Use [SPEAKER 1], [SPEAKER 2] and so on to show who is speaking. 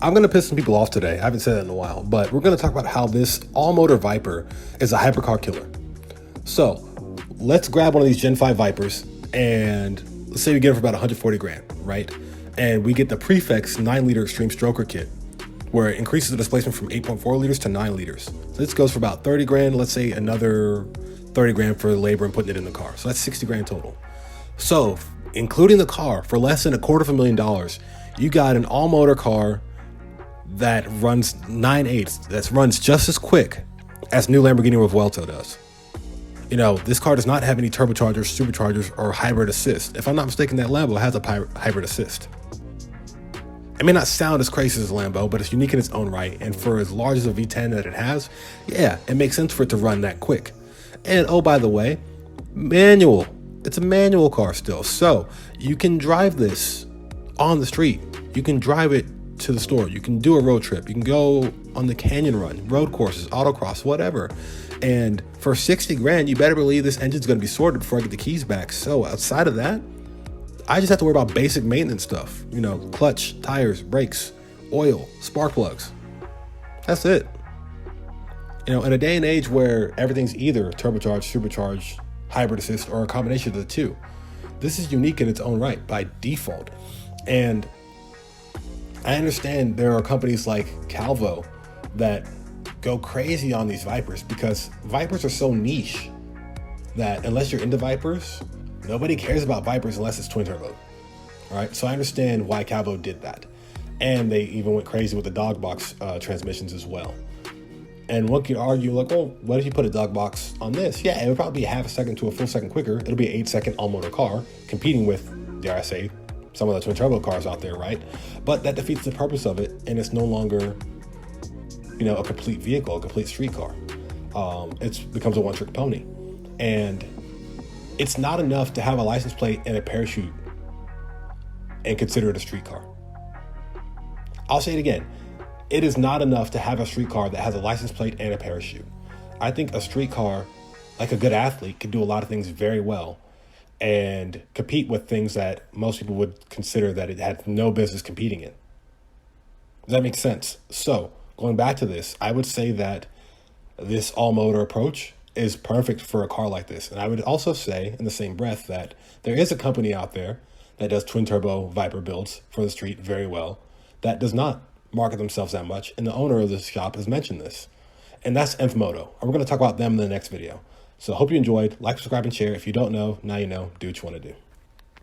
[SPEAKER 1] I'm going to piss some people off today. I haven't said that in a while, but we're going to talk about how this all-motor Viper is a hypercar killer. So let's grab one of these Gen 5 Vipers and let's say we get it for about 140 grand, right? And we get the Prefix 9-liter Extreme Stroker kit, where it increases the displacement from 8.4 liters to 9 liters. So this goes for about 30 grand. Let's say another 30 grand for labor and putting it in the car. So that's 60 grand total. So including the car, for less than $250,000, you got an all-motor car that runs 9/8, that runs just as quick as new Lamborghini Revuelto does. You know, this car does not have any turbochargers, superchargers, or hybrid assist. If I'm not mistaken, that Lambo has a hybrid assist. It may not sound as crazy as a Lambo, but it's unique in its own right. And for as large as a V10 that it has, yeah, it makes sense for it to run that quick. And oh, by the way, manual. It's a manual car still. So you can drive this on the street. You can drive it to the store. You can do a road trip. You can go on the canyon run, road courses, autocross, whatever. And for 60 grand, you better believe this engine's going to be sorted before I get the keys back. So outside of that, I just have to worry about basic maintenance stuff. You know, clutch, tires, brakes, oil, spark plugs. That's it. You know, in a day and age where everything's either turbocharged, supercharged, hybrid assist, or a combination of the two, this is unique in its own right by default. And I understand there are companies like Calvo that go crazy on these Vipers because Vipers are so niche that unless you're into Vipers, nobody cares about Vipers unless it's twin turbo. All right, so I understand why Calvo did that. And they even went crazy with the dog box transmissions as well. And one could argue, like, well, what if you put a dog box on this? Yeah, it would probably be half a second to a full second quicker. It'll be an 8-second all-motor car competing with, dare I say, some of the twin turbo cars out there, right? But that defeats the purpose of it, and it's no longer, you know, a complete vehicle, a complete street car. It becomes a one-trick pony. And it's not enough to have a license plate and a parachute and consider it a street car. I'll say it again. It is not enough to have a street car that has a license plate and a parachute. I think a street car, like a good athlete, can do a lot of things very well and compete with things that most people would consider that it had no business competing in. Does that make sense? So going back to this, I would say that this all-motor approach is perfect for a car like this. And I would also say in the same breath that there is a company out there that does twin-turbo Viper builds for the street very well that does not market themselves that much. And the owner of this shop has mentioned this. And that's Moto. And we're going to talk about them in the next video. So I hope you enjoyed. Like, subscribe, and share. If you don't know, now you know. Do what you want to do.